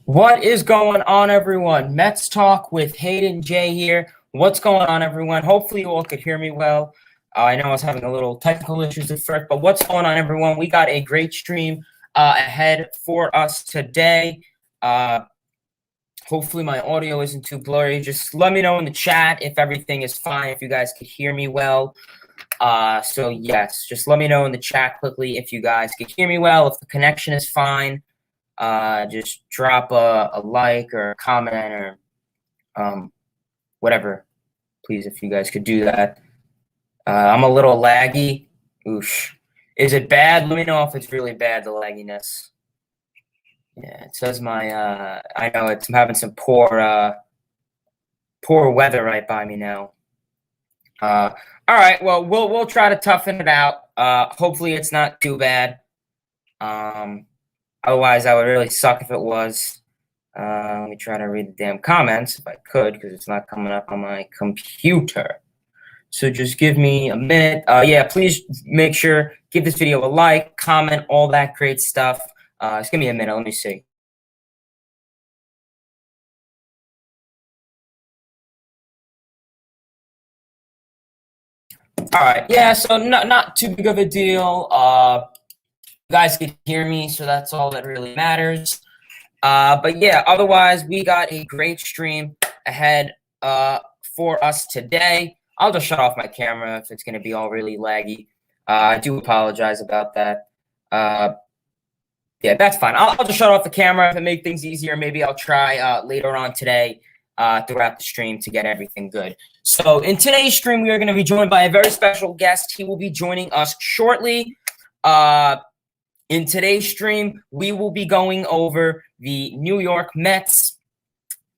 What is going on, everyone? Mets Talk with Hayden J here. What's going on, everyone? Hopefully you all could hear me well. I know I was having a little technical issues at first, but what's going on, everyone? We got a great stream ahead for us today. Hopefully my audio isn't too blurry. Just let me know in the chat if everything is fine, if you guys could hear me well. So yes, just let me know in the chat quickly if you guys could hear me well, if the connection is fine. Just drop a like or a comment or whatever, please, if you guys could do that. I'm a little laggy. Oosh. Is it bad? Let me know if it's really bad, the lagginess. Yeah, it says my I know I'm having some poor weather right by me now. All right, well, we'll try to toughen it out. Hopefully it's not too bad. Otherwise, I would really suck if it was. Let me try to read the damn comments if I could, because it's not coming up on my computer. So just give me a minute. Yeah, please make sure, give this video a like, comment, all that great stuff. Just give me a minute. Let me see. All right. Yeah, so not too big of a deal. You guys can hear me, so that's all that really matters. But yeah, otherwise, we got a great stream ahead for us today. I'll just shut off my camera if it's going to be all really laggy. I do apologize about that. Yeah, that's fine. I'll just shut off the camera to make things easier. Maybe I'll try later on today throughout the stream to get everything good. So in today's stream, we are going to be joined by a very special guest. He will be joining us shortly. In today's stream, we will be going over the New York Mets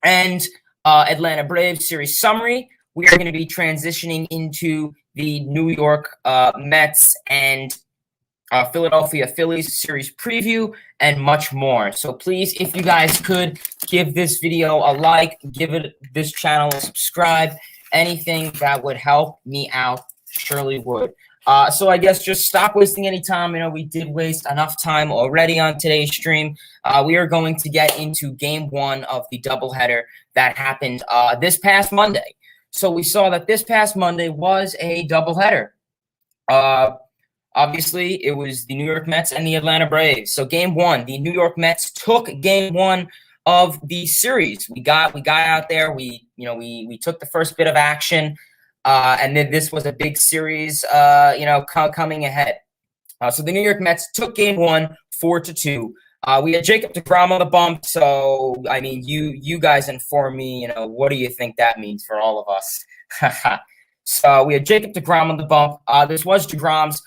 and Atlanta Braves series summary. We are going to be transitioning into the New York Mets and Philadelphia Phillies series preview and much more. So please, if you guys could give this video a like, give this channel a subscribe, anything that would help me out surely would. So I guess just stop wasting any time. You know, we did waste enough time already on today's stream. We are going to get into game one of the doubleheader that happened this past Monday. So we saw that this past Monday was a doubleheader. Obviously, it was the New York Mets and the Atlanta Braves. So game one, the New York Mets took game one of the series. We got out there. We took the first bit of action. And then this was a big series, coming ahead. So the New York Mets took game one, 4-2. We had Jacob deGrom on the bump. So, I mean, you guys inform me, what do you think that means for all of us? So we had Jacob deGrom on the bump. This was deGrom's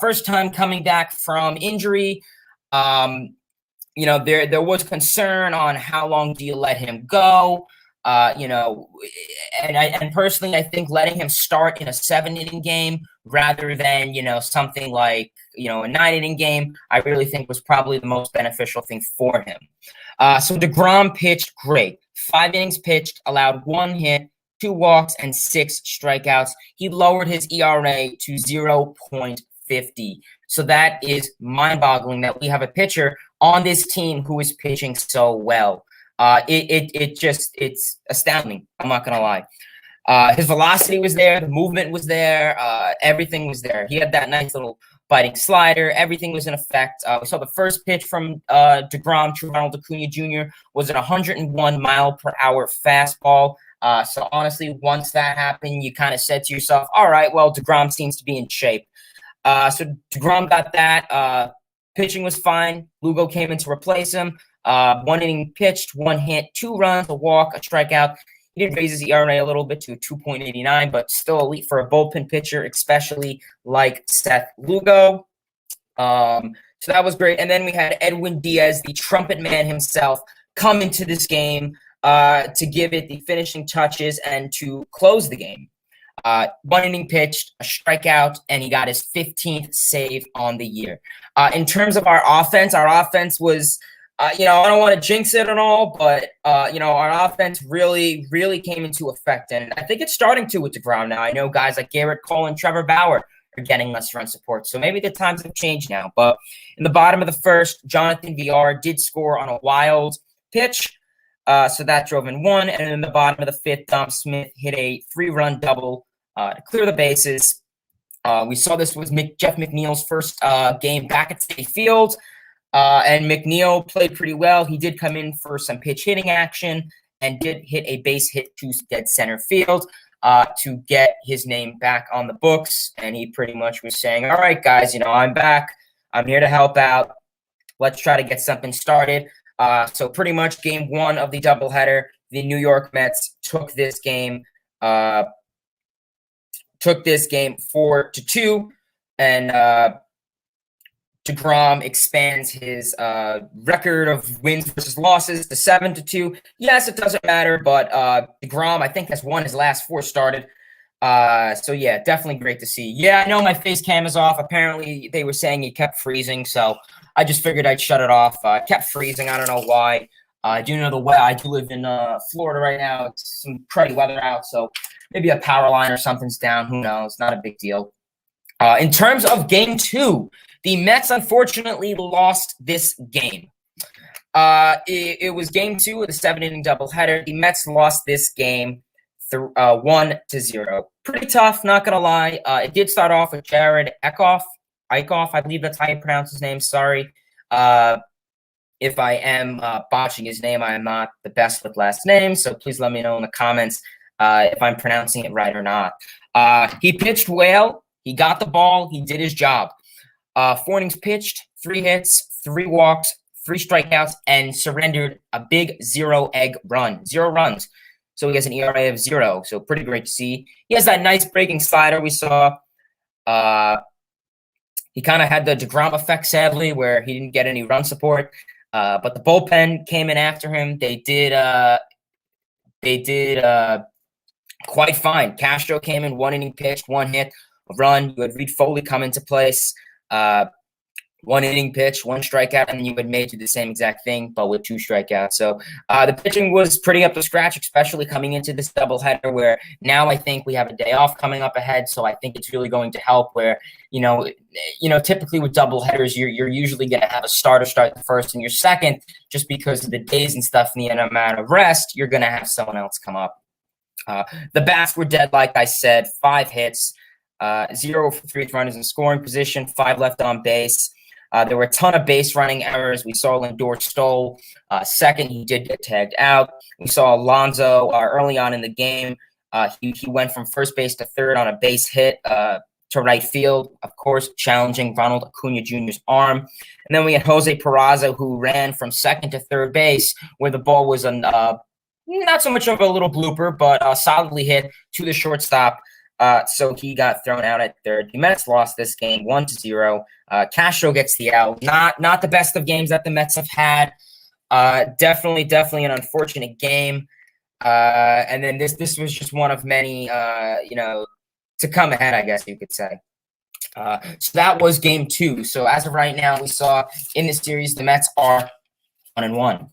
first time coming back from injury. There was concern on how long do you let him go. And personally, I think letting him start in a 7-inning game rather than, something like, a 9-inning game, I really think was probably the most beneficial thing for him. So deGrom pitched great. 5 innings pitched, allowed 1 hit, 2 walks, and 6 strikeouts. He lowered his ERA to 0.50. So that is mind-boggling that we have a pitcher on this team who is pitching so well. It's astounding. I'm not gonna lie. His velocity was there, the movement was there, everything was there. He had that nice little biting slider. Everything was in effect. We saw the first pitch from deGrom to Ronald Acuna Jr. was an 101-mile-per-hour fastball. So honestly, once that happened, you kind of said to yourself, all right, well, deGrom seems to be in shape. So deGrom got that. Pitching was fine. Lugo came in to replace him. 1 inning pitched, 1 hit, 2 runs, a walk, a strikeout. He did raise his ERA a little bit to 2.89, but still elite for a bullpen pitcher, especially like Seth Lugo. So that was great. And then we had Edwin Diaz, the trumpet man himself, come into this game to give it the finishing touches and to close the game. 1 inning pitched, a strikeout, and he got his 15th save on the year. In terms of our offense was, I don't want to jinx it at all, but, our offense really, really came into effect. And I think it's starting to with deGrom now. I know guys like Garrett Cole and Trevor Bauer are getting less run support. So maybe the times have changed now. But in the bottom of the first, Jonathan VR did score on a wild pitch. So that drove in one. And in the bottom of the fifth, Dom Smith hit a 3-run double to clear the bases. We saw this was Jeff McNeil's first game back at Citi Field. And McNeil played pretty well. He did come in for some pitch hitting action and did hit a base hit to dead center field to get his name back on the books. And he pretty much was saying, all right, guys, I'm back. I'm here to help out. Let's try to get something started. So pretty much game one of the doubleheader, the New York Mets took this game 4-2, and DeGrom expands his record of wins versus losses to 7-2. Yes, it doesn't matter, but DeGrom, I think, has won his last 4 started. So yeah, definitely great to see. Yeah, I know my face cam is off. Apparently, they were saying it kept freezing, so I just figured I'd shut it off. It kept freezing. I don't know why. I do know the weather. I do live in Florida right now. It's some cruddy weather out, so maybe a power line or something's down. Who knows? Not a big deal. In terms of game 2, the Mets unfortunately lost this game. It was game 2 of the 7-inning doubleheader. The Mets lost this game 1-0. Pretty tough, not gonna lie. It did start off with Jared Eickhoff, I believe that's how you pronounce his name. Sorry if I am botching his name. I am not the best with last names, so please let me know in the comments if I'm pronouncing it right or not. He pitched well. He got the ball. He did his job. 4 innings pitched, 3 hits, 3 walks, 3 strikeouts, and surrendered a big 0 runs. So he has an ERA of 0. So pretty great to see. He has that nice breaking slider we saw. He kind of had the DeGrom effect, sadly, where he didn't get any run support. But the bullpen came in after him. They did quite fine. Castro came in, 1 inning pitched, 1 hit, a run. You had Reed Foley come into place. 1 inning pitch, 1 strikeout, and then you had May do the same exact thing, but with 2 strikeouts. So the pitching was pretty up to scratch, especially coming into this doubleheader where now I think we have a day off coming up ahead. So I think it's really going to help where, typically with doubleheaders, you're usually going to have a starter start the first and your second, just because of the days and stuff and the amount of rest, you're going to have someone else come up. The bats were dead, like I said, 5 hits, 0 for 3 runners in scoring position, 5 left on base. There were a ton of base running errors. We saw Lindor stole second. He did get tagged out. We saw Alonso early on in the game. He went from first base to third on a base hit to right field, of course, challenging Ronald Acuna Jr.'s arm. And then we had Jose Peraza, who ran from second to third base, where the ball was not so much of a little blooper, but solidly hit to the shortstop. So he got thrown out at third. The Mets lost this game 1-0. Castro gets the out. Not the best of games that the Mets have had. Definitely an unfortunate game. And then this was just one of many, to come ahead, I guess you could say. So that was game 2. So as of right now, we saw in this series, the Mets are 1-1.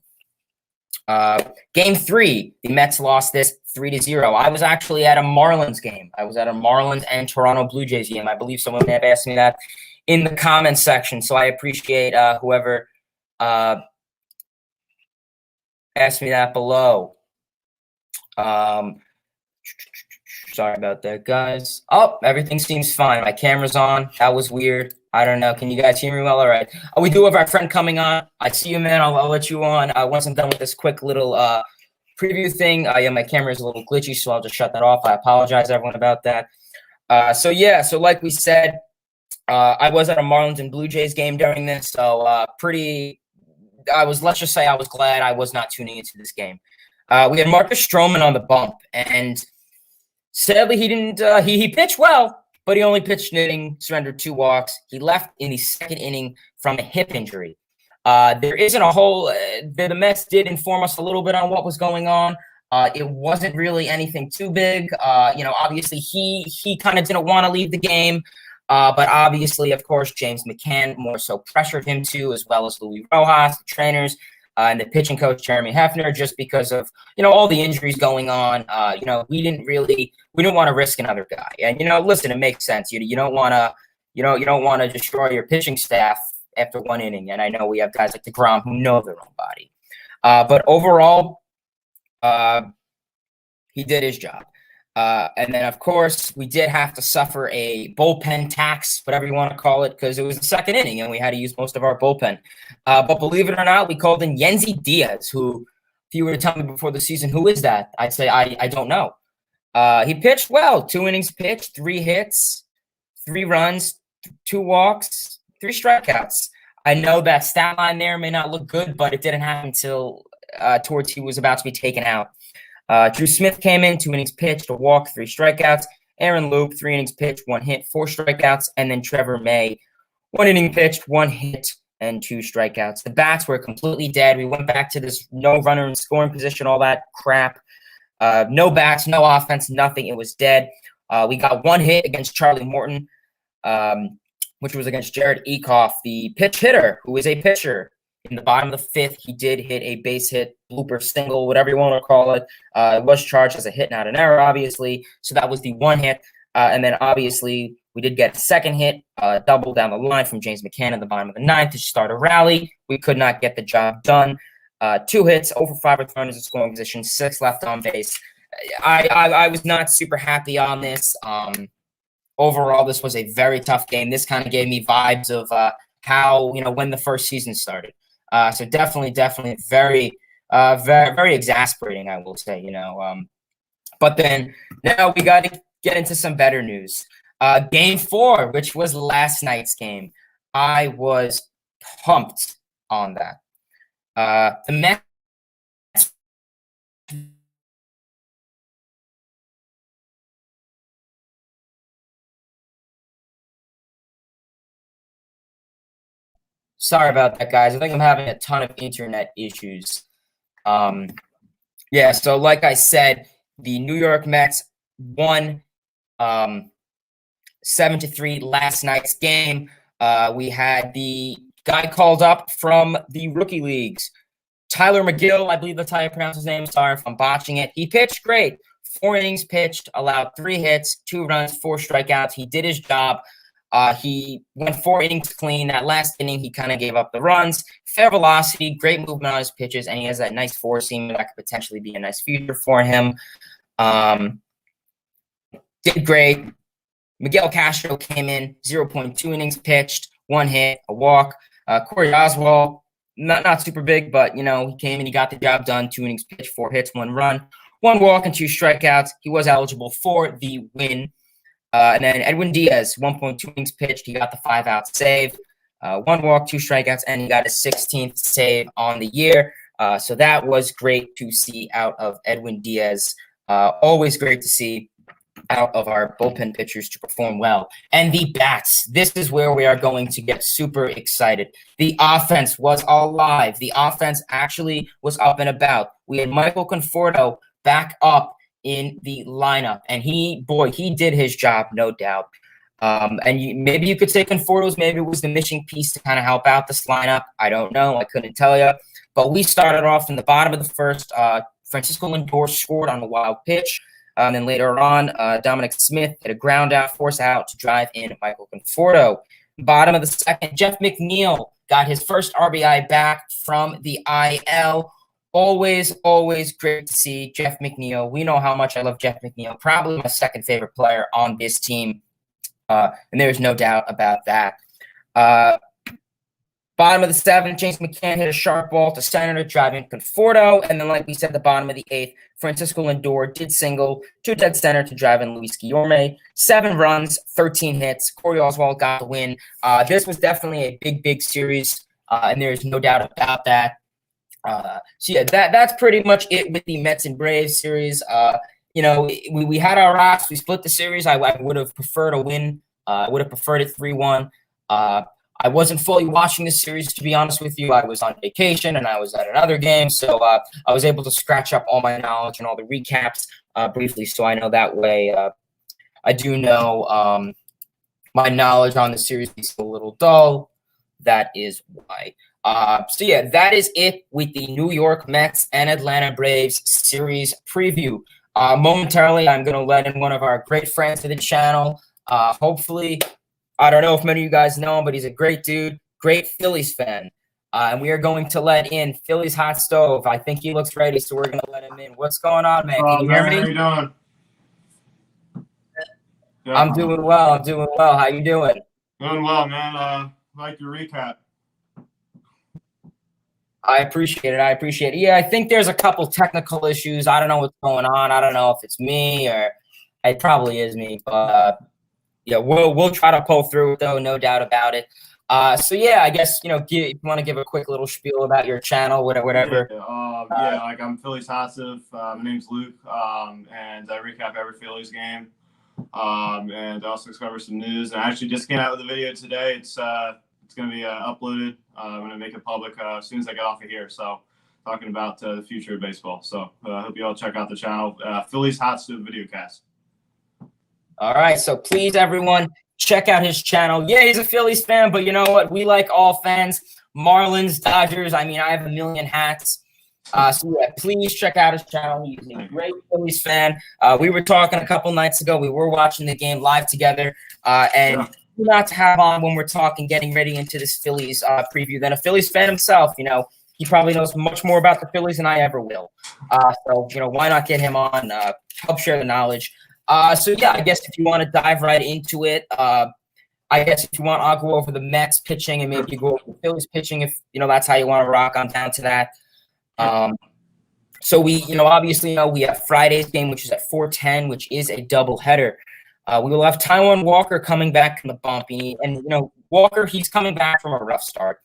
Game 3, the Mets lost this 3-0. I was actually at a Marlins game. I was at a Marlins and Toronto Blue Jays game. I believe someone may have asked me that in the comments section. So I appreciate whoever asked me that below. Sorry about that, guys. Oh, everything seems fine. My camera's on. That was weird. I don't know. Can you guys hear me well? All right. We do have our friend coming on. I see you, man. I'll let you on. Once I'm done with this quick little preview thing. Yeah, my camera is a little glitchy, so I'll just shut that off. I apologize, everyone, about that. So like we said, I was at a Marlins and Blue Jays game during this, so let's just say I was glad I was not tuning into this game. We had Marcus Stroman on the bump, and sadly he didn't. He pitched well, but he only pitched an inning, surrendered 2 walks. He left in the second inning from a hip injury. There isn't a whole the Mets did inform us a little bit on what was going on. It wasn't really anything too big. Obviously he kind of didn't want to leave the game. But obviously, of course, James McCann more so pressured him to, as well as Luis Rojas, the trainers, and the pitching coach, Jeremy Hefner, just because of, all the injuries going on. We didn't want to risk another guy. And, listen, it makes sense. You don't want to destroy your pitching staff after 1 inning. And I know we have guys like DeGrom who know their own body. But overall, he did his job. And then, of course, we did have to suffer a bullpen tax, whatever you want to call it, because it was the second inning and we had to use most of our bullpen. But believe it or not, we called in Yenzi Diaz, who, if you were to tell me before the season, who is that? I'd say I don't know. He pitched well, 2 innings pitched, 3 hits, 3 runs, 2 walks, 3 strikeouts. I know that stat line there may not look good, but it didn't happen until towards he was about to be taken out. Drew Smith came in, 2 innings pitched, a walk, 3 strikeouts. Aaron Loop, 3 innings pitched, 1 hit, 4 strikeouts. And then Trevor May, 1 inning pitched, 1 hit, and 2 strikeouts. The bats were completely dead. We went back to this no runner in scoring position, all that crap. No bats, no offense, nothing. It was dead. We got 1 hit against Charlie Morton, which was against Jared Ecoff, the pitch hitter, who is a pitcher. In the bottom of the 5th, he did hit a base hit, blooper single, whatever you want to call it. It was charged as a hit, not an error, obviously. So that was the 1 hit. And then, obviously, we did get a second hit, double down the line from James McCann in the bottom of the 9th to start a rally. We could not get the job done. 2 hits, over 5 runners in scoring position, 6 left on base. I was not super happy on this. Overall, this was a very tough game. This kind of gave me vibes of how, when the first season started. So definitely very, very exasperating, I will say, but then now we got to get into some better news. Game 4, which was last night's game. I was pumped on that. The Mets Sorry about that, guys. I think I'm having a ton of internet issues. Yeah, so like I said, the New York Mets won 7-3 last night's game. We had the guy called up from the rookie leagues, Tyler McGill, I believe that's how you pronounce his name. Sorry if I'm botching it. He pitched great. 4 innings pitched, allowed 3 hits, 2 runs, 4 strikeouts. He did his job. He went 4 innings clean. That last inning, he kind of gave up the runs. Fair velocity, great movement on his pitches, and he has that nice 4-seam that could potentially be a nice future for him. Did great. Miguel Castro came in, 0.2 innings pitched, 1 hit, a walk. Corey Oswald, not super big, but, he came and he got the job done. 2 innings pitched, 4 hits, 1 run, 1 walk, and 2 strikeouts. He was eligible for the win. And then Edwin Diaz, 1.2 innings pitched. He got the 5-out save, 1 walk, 2 strikeouts, and he got his 16th save on the year. So that was great to see out of Edwin Diaz. Always great to see out of our bullpen pitchers to perform well. And the bats, this is where we are going to get super excited. The offense was alive. The offense actually was up and about. We had Michael Conforto back up in the lineup, and he did his job, no doubt. And maybe you could say Conforto's maybe was the missing piece to kind of help out this lineup. I don't know. I couldn't tell you. But we started off in the bottom of the 1st. Francisco Lindor scored on a wild pitch. And then later on, Dominic Smith hit a ground out, force out to drive in Michael Conforto. Bottom of the 2nd, Jeff McNeil got his first RBI back from the IL. Always great to see Jeff McNeil. We know how much I love Jeff McNeil. Probably my 2nd favorite player on this team. And there's no doubt about that. Bottom of the 7th, James McCann hit a sharp ball to center to drive in Conforto. And then, like we said, the bottom of the 8th, Francisco Lindor did single to dead center to drive in Luis Guillorme. 7 runs, 13 hits. Corey Oswald got the win. This was definitely a big series, and there's no doubt about that. So, yeah, that's pretty much it with the Mets and Braves series. We had our rocks. We split the series. I would have preferred a win. I would have preferred it 3-1. I wasn't fully watching the series, to be honest with you. I was on vacation, and I was at another game, so I was able to scratch up all my knowledge and all the recaps briefly, so I know that way. I do know my knowledge on the series is a little dull. That is why. So, yeah, that is it with the New York Mets and Atlanta Braves series preview. Momentarily, I'm going to let in one of our great friends to the channel. Hopefully, I don't know if many of you guys know him, but he's a great dude, great Phillies fan. And we are going to let in Philly's Hot Stove. I think he looks ready, so we're going to let him in. What's going on, man? Can you hear me? How you doing? Yeah. I'm doing well. I'm doing well. How you doing? Doing well, man. Like your recap. I appreciate it. I appreciate it. Yeah, I think there's a couple technical issues. I don't know what's going on. I don't know if it's me or it probably is me. But yeah, we'll try to pull through it, though, no doubt about it. So yeah, I guess if you want to give a quick little spiel about your channel, whatever. Yeah, like I'm Phillies Hot Stove. My name's Luke, and I recap every Phillies game, and I also cover some news. And I actually just came out with a video today. It's going to be uploaded. I'm going to make it public as soon as I get off of here. So talking about the future of baseball. So I hope you all check out the channel, Phillies Hot Stove Videocast. All right, so please, everyone, check out his channel. Yeah, he's a Phillies fan, but you know what? We like all fans. Marlins, Dodgers. I mean, I have a million hats. So yeah, please check out his channel. He's a great Phillies fan. We were talking a couple nights ago. We were watching the game live together, and not to have on when we're talking, getting ready into this Phillies preview than a Phillies fan himself. He probably knows much more about the Phillies than I ever will. So why not get him on? Help share the knowledge. So yeah, I guess if you want to dive right into it, I guess if you want, I'll go over the Mets pitching and maybe go over the Phillies pitching if that's how you want to rock on down to that. So we, obviously we have Friday's game, which is at 4:10, which is a doubleheader. We will have Taijuan Walker coming back from the bump, and Walker, he's coming back from a rough start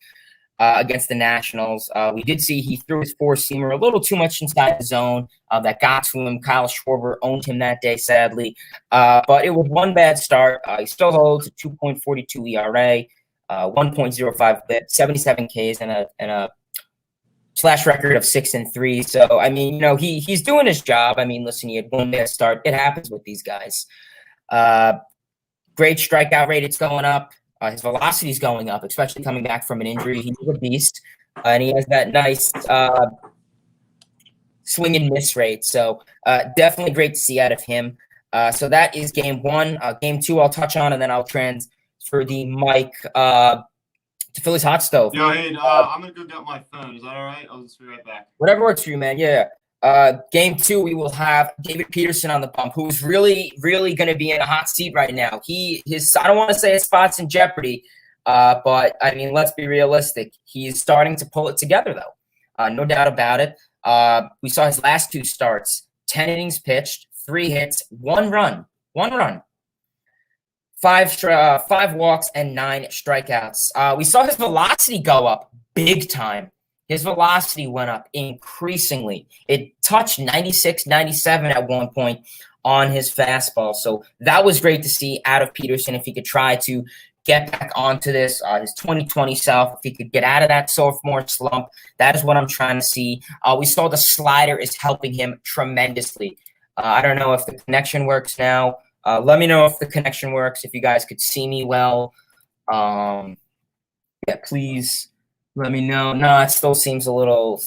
against the Nationals. We did see he threw his four-seamer a little too much inside the zone. That got to him. Kyle Schwarber owned him that day, sadly. But it was one bad start. He still holds a 2.42 ERA, 1.05 WHIP, 77 Ks, and a slash record of 6-3. So I mean, he's doing his job. I mean, listen, he had one bad start. It happens with these guys. Great strikeout rate. It's going up. His velocity is going up, especially coming back from an injury. He's a beast, and he has that nice swing and miss rate. So definitely great to see out of him. So that is game one. Game two I'll touch on, and then I'll transfer the mic to Phillies Hot Stove. Yo, hey, I'm going to go get my phone. Is that all right? I'll just be right back. Whatever works for you, man. Yeah. Game two, we will have David Peterson on the bump, who's really, really going to be in a hot seat right now. I don't want to say his spot's in jeopardy, but I mean, let's be realistic. He's starting to pull it together, though. No doubt about it. We saw his last two starts: 10 innings pitched, 3 hits, 1 run, 5 walks, and 9 strikeouts. We saw his velocity go up big time. His velocity went up increasingly. It touched 96, 97 at one point on his fastball. So that was great to see out of Peterson. If he could try to get back onto this, his 2020 self, if he could get out of that sophomore slump, that is what I'm trying to see. We saw the slider is helping him tremendously. I don't know if the connection works now. Let me know if the connection works, if you guys could see me well. Yeah, please. Let me know. No, it still seems a little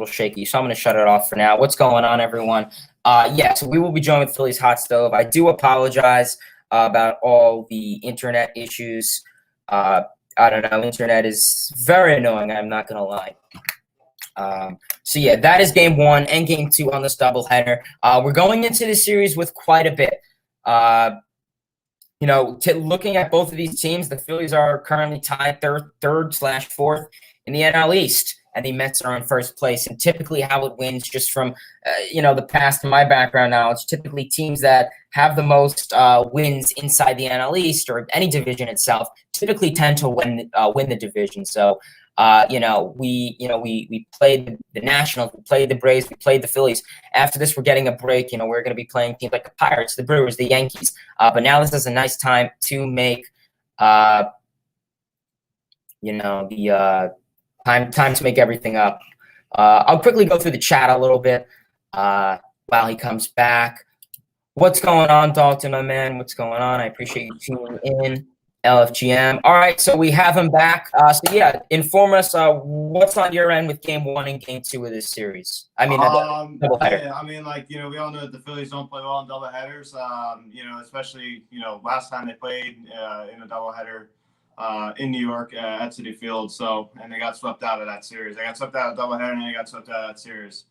shaky. So I'm going to shut it off for now. What's going on, everyone? Yeah, so we will be joined with Philly's Hot Stove. I do apologize about all the internet issues. I don't know. Internet is very annoying. I'm not going to lie. So yeah, that is game one and game two on this doubleheader. We're going into this series with quite a bit. Looking at both of these teams, the Phillies are currently tied third/fourth in the NL East, and the Mets are in first place. And typically how it wins, just from, the past, my background knowledge, typically teams that have the most wins inside the NL East or any division itself typically tend to win the division. So, we played the Nationals, we played the Braves, we played the Phillies. After this, we're getting a break. We're going to be playing teams like the Pirates, the Brewers, the Yankees. But now this is a nice time to make, the time to make everything up. I'll quickly go through the chat a little bit while he comes back. What's going on, Dalton, my man? What's going on? I appreciate you tuning in. LFGM. All right, so we have him back. So yeah, inform us what's on your end with game one and game two of this series. I mean, doubleheader. Yeah, I mean, we all know that the Phillies don't play well in doubleheaders. Especially last time they played in a doubleheader, in New York at Citi Field. So, and they got swept out of that series. They got swept out of doubleheader, and they got swept out of that series.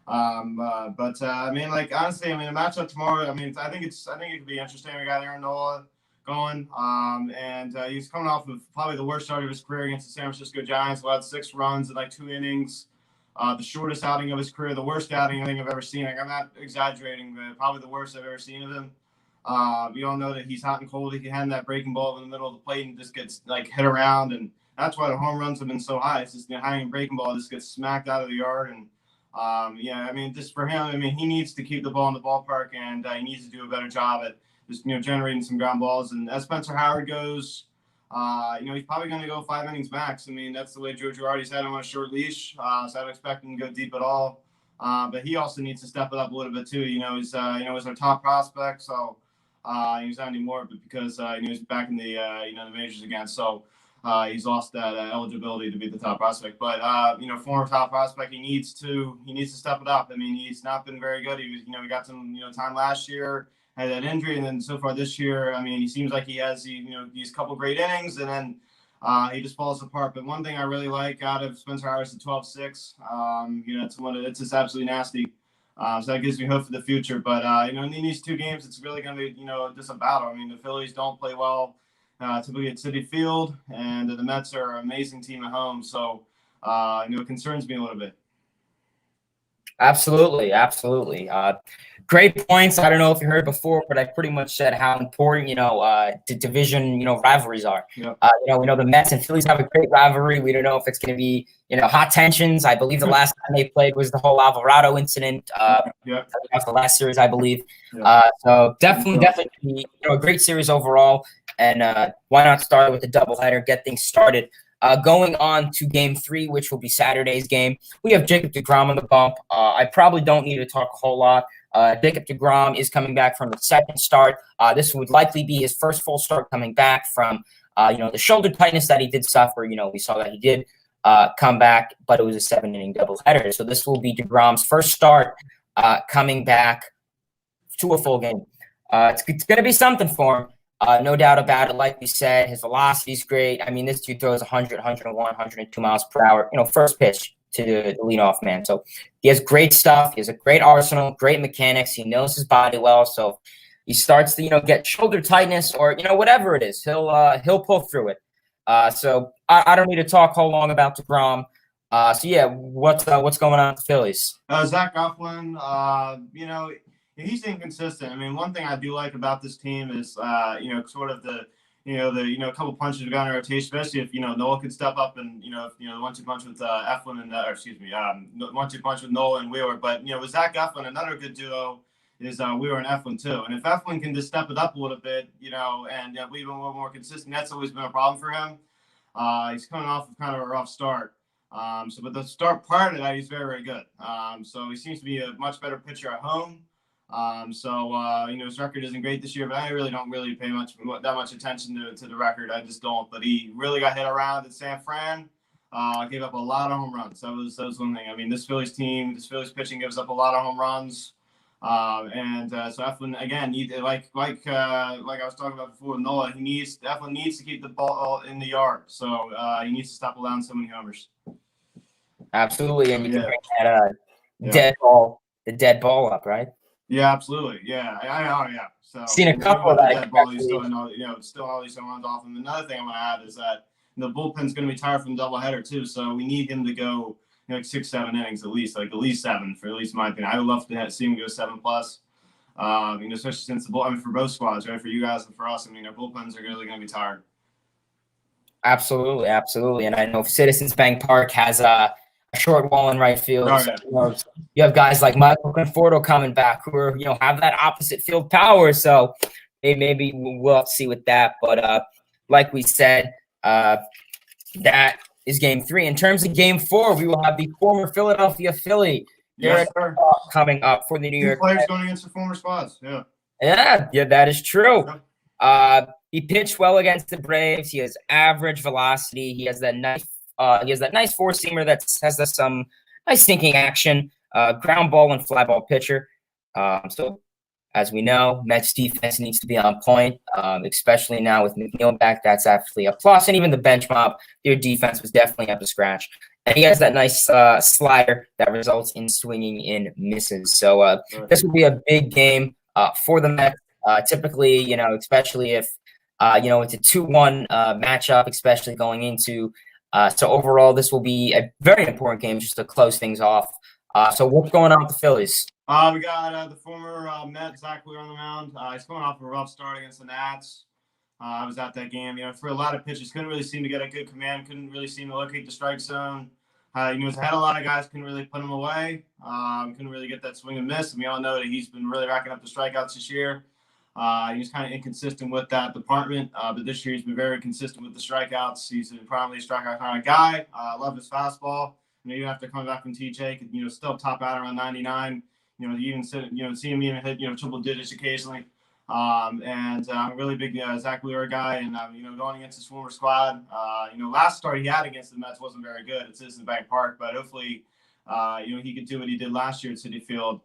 I mean, like, honestly, I mean, the matchup tomorrow, I mean, I think it could be interesting. We got Aaron Nola going, and he's coming off of probably the worst start of his career against the San Francisco Giants. Allowed 6 runs in like 2 innings. The shortest outing of his career, the worst outing I think I've ever seen. Like, I'm not exaggerating, but probably the worst I've ever seen of him. We all know that he's hot and cold. He can hand that breaking ball in the middle of the plate and just gets like hit around, and that's why the home runs have been so high. It's just the hanging breaking ball just gets smacked out of the yard. And yeah, I mean, just for him, I mean, he needs to keep the ball in the ballpark, and he needs to do a better job at just generating some ground balls. And as Spencer Howard goes, he's probably going to go 5 innings max. I mean, that's the way Joe Girardi's had him on a short leash, so I don't expect him to go deep at all. But he also needs to step it up a little bit too. He's he's our top prospect, so he's not anymore, but because he's back in the the majors again, so he's lost that eligibility to be the top prospect. But former top prospect, he needs to step it up. I mean, he's not been very good. He was he got some time last year, had that injury, and then so far this year, I mean, he seems like he has these couple great innings, and then he just falls apart. But one thing I really like out of Spencer Howard is the 12-6. It's just absolutely nasty. So that gives me hope for the future. But in these 2 games, it's really going to be just a battle. I mean, the Phillies don't play well typically at Citi Field, and the Mets are an amazing team at home. So it concerns me a little bit. Absolutely. Great points. I don't know if you heard before, but I pretty much said how important, the division, rivalries are. Yep. We know the Mets and Phillies have a great rivalry. We don't know if it's going to be, hot tensions. I believe the last time they played was the whole Alvarado incident. Yep. That was the last series, I believe. Yep. So definitely be, a great series overall. And why not start with the doubleheader, get things started. Going on to Game 3, which will be Saturday's game, we have Jacob deGrom on the bump. I probably don't need to talk a whole lot. Jacob deGrom is coming back from the second start. This would likely be his first full start coming back from, the shoulder tightness that he did suffer. We saw that he did come back, but it was a 7-inning doubleheader. So this will be deGrom's first start coming back to a full game. It's going to be something for him. No doubt about it. Like we said, his velocity is great. I mean, this dude throws 100, 101, 102 miles per hour, first pitch to the leadoff man. So he has great stuff. He has a great arsenal, great mechanics. He knows his body well. So he starts to, get shoulder tightness or, whatever it is, he'll pull through it. So I don't need to talk whole long about deGrom. So yeah, what's going on with the Phillies? Zach Eflin, he's inconsistent. I mean, one thing I do like about this team is, sort of the a couple punches have gone in rotation, especially if, Nola could step up and, if, the 1-2 punch with Eflin and, 1-2 punch with Nola and Wheeler. But, with Zach Eflin, another good duo is Wheeler and Eflin too. And if Eflin can just step it up a little bit, and be a little more consistent, that's always been a problem for him. He's coming off of kind of a rough start. But the start part of that, he's very, very good. So he seems to be a much better pitcher at home. His record isn't great this year, but I really don't pay that much attention to the record. I just don't. But he really got hit around at San Fran. Gave up a lot of home runs. That was one thing. I mean, this Phillies pitching gives up a lot of home runs. So Eflin again, like I was talking about before with Nola, Eflin needs to keep the ball in the yard. So he needs to stop allowing so many homers. Absolutely, and you can bring that the dead ball up, right? Yeah, absolutely. Yeah, yeah. So seen a couple of that. Dead ball, he's still all these home runs off him. Another thing I'm gonna add is that the bullpen's gonna be tired from doubleheader too. So we need him to go like 6-7 innings at least 7 for at least my opinion. I would love to see him go 7+. Especially since for both squads, right? For you guys and for us, our bullpens are really gonna be tired. Absolutely. And I know Citizens Bank Park has a short wall in right field. Oh, yeah. So, you have guys like Michael Conforto coming back who are, have that opposite field power. So maybe we'll have to see with that. But like we said, that is Game 3. In terms of Game 4, we will have the former Philadelphia Philly coming up for the New York players going against the former squads. Yeah, that is true. He pitched well against the Braves. He has average velocity. He has that nice four-seamer that has some nice sinking action, ground ball and fly ball pitcher. So As we know, Mets defense needs to be on point, especially now with McNeil back. That's actually a plus. And even the bench mob, their defense was definitely up to scratch. And he has that nice slider that results in swinging in misses. So this will be a big game for the Mets. Typically, especially if, it's a 2-1 matchup, especially going into. So overall, this will be a very important game just to close things off. So what's going on with the Phillies? We got the former Met, Zach Wheeler, on the mound. He's coming off a rough start against the Nats. I was at that game. For a lot of pitches, couldn't really seem to get a good command. Couldn't really seem to locate the strike zone. He's had a lot of guys, couldn't really put him away. Couldn't really get that swing and miss. And we all know that he's been really racking up the strikeouts this year. He's kind of inconsistent with that department. But this year he's been very consistent with the strikeouts. He's probably a strikeout kind of guy. I love his fastball. Even after coming back from TJ, could still top out around 99. You even see him even hit triple digits occasionally. And I'm a really big Zach Wheeler guy, and going against his former squad. Last start he had against the Mets wasn't very good at Citizens Bank Park, but hopefully, he could do what he did last year at Citi Field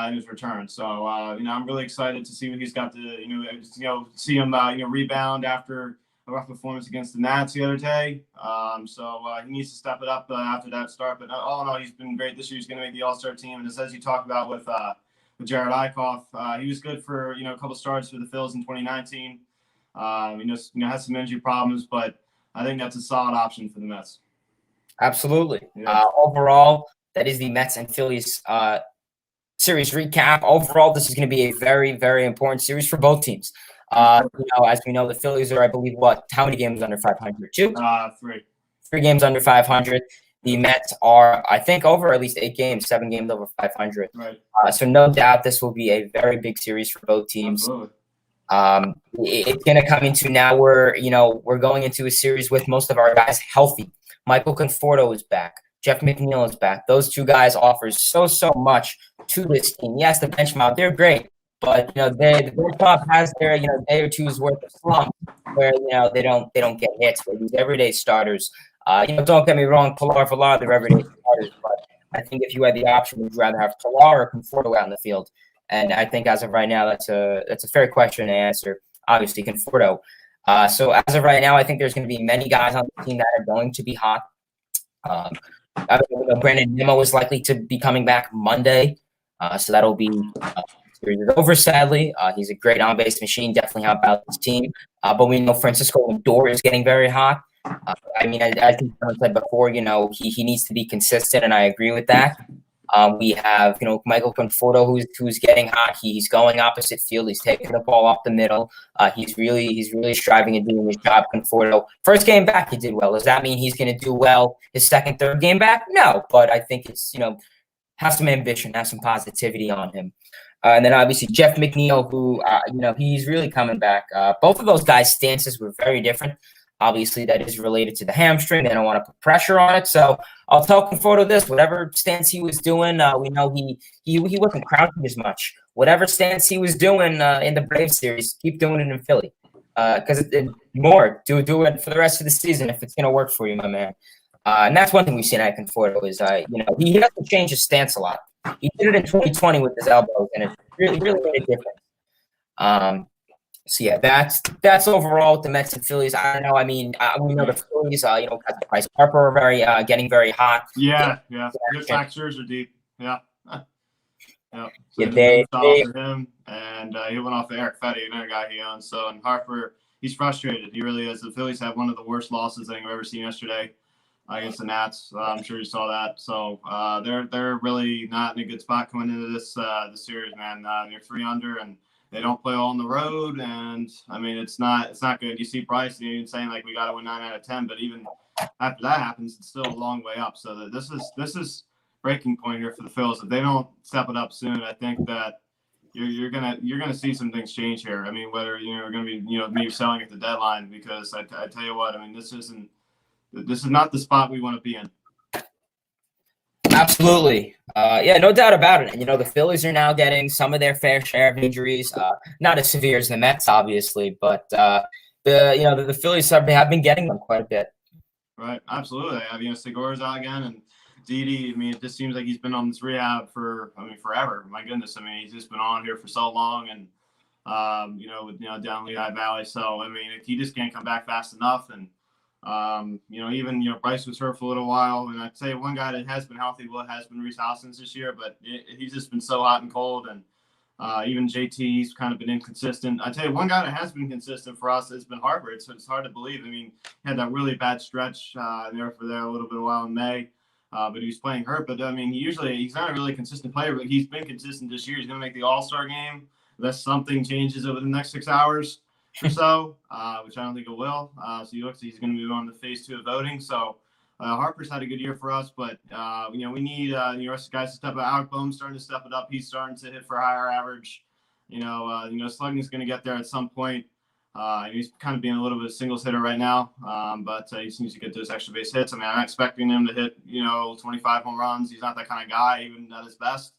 in his return. So I'm really excited to see what he's got to see him rebound after a rough performance against the Nats the other day. So he needs to step it up after that start. But all in all, he's been great this year. He's going to make the All-Star team. And as you talked about with Jared Eichhoff, he was good for a couple starts for the Phils in 2019. Has some injury problems, but I think that's a solid option for the Mets. Absolutely. Yeah. Overall, that is the Mets and Phillies series recap. Overall, this is going to be a very, very important series for both teams. As we know, the Phillies are, I believe, how many games under 500? 2? 3. 3 games under 500. The Mets are, I think, over at least 8 games, 7 games over 500. Right. So no doubt this will be a very big series for both teams. Absolutely. It's going to come into now we're going into a series with most of our guys healthy. Michael Conforto is back. Jeff McNeil is back. Those two guys offer so much to this team. Yes, the bench mob, they're great. But the bench mob has their day or two's worth of slump where they don't get hits. But these everyday starters, don't get me wrong, Pilar, they're everyday starters. But I think if you had the option, would you rather have Pilar or Conforto out in the field? And I think as of right now, that's a fair question to answer. Obviously, Conforto. So as of right now, I think there's going to be many guys on the team that are going to be hot. Brandon Nimmo is likely to be coming back Monday, so that'll be. Series is over, sadly. He's a great on-base machine, definitely help out this team. But we know Francisco Lindor is getting very hot. I think someone said before, he needs to be consistent, and I agree with that. We have, Michael Conforto, who's getting hot. He's going opposite field. He's taking the ball off the middle. He's really striving and doing his job. Conforto, first game back, he did well. Does that mean he's going to do well his second, third game back? No, but I think it's, have some ambition, have some positivity on him. And then obviously Jeff McNeil, who, he's really coming back. Both of those guys' stances were very different. Obviously, that is related to the hamstring. They don't want to put pressure on it. So I'll tell Conforto this: whatever stance he was doing, we know he wasn't crouching as much. Whatever stance he was doing in the Braves series, keep doing it in Philly. Because do it for the rest of the season if it's going to work for you, my man. And that's one thing we've seen at Conforto is, he has to change his stance a lot. He did it in 2020 with his elbows, and it really made a difference. So yeah, that's overall with the Mets and Phillies. I don't know. I mean, we know the Phillies, Bryce Harper are getting very hot. Yeah. Good factors are deep. Yeah. So yeah, they for him, and he went off of Eric Fetty, another guy he owns. So, and Harper, he's frustrated. He really is. The Phillies have one of the worst losses I think I've ever seen yesterday against the Nats. I'm sure you saw that. So they're really not in a good spot coming into this series, man. They're 3 under, and they don't play all on the road. And I mean, it's not good. You see Bryce even saying like we got to win 9 out of 10, but even after that happens, it's still a long way up. So this is breaking point here for the Phils. If they don't step it up soon, I think that you're gonna see some things change here. I mean, whether you're gonna be maybe selling at the deadline, because I tell you what, I mean, this is not the spot we want to be in. Absolutely. Yeah, no doubt about it. And, the Phillies are now getting some of their fair share of injuries. Not as severe as the Mets, obviously, but the Phillies have been getting them quite a bit. Right. Absolutely. I mean, Segura's out again, and Didi, I mean, it just seems like he's been on this rehab for, forever. My goodness. I mean, he's just been on here for so long, and, down Lehigh Valley. So, I mean, he just can't come back fast enough. And, even, Bryce was hurt for a little while. And I'd say one guy that has been healthy, has been Reese Hoskins this year, but he's just been so hot and cold. And even JT's kind of been inconsistent. I'd tell you one guy that has been consistent for us has been Harper. It's hard to believe. I mean, he had that really bad stretch there a little bit of while in May. But he was playing hurt. But, I mean, he's not a really consistent player, but he's been consistent this year. He's going to make the All-Star game unless something changes over the next 6 hours or so, which I don't think it will. So he looks like he's going to move on to phase 2 of voting. So Harper's had a good year for us, but, we need the rest of the guys to step up. Alec Boehm's starting to step it up. He's starting to hit for a higher average. Slugging's going to get there at some point. He's kind of being a little bit of a singles hitter right now, but he seems to get those extra base hits. I mean, I'm expecting him to hit, 25 home runs. He's not that kind of guy, even at his best.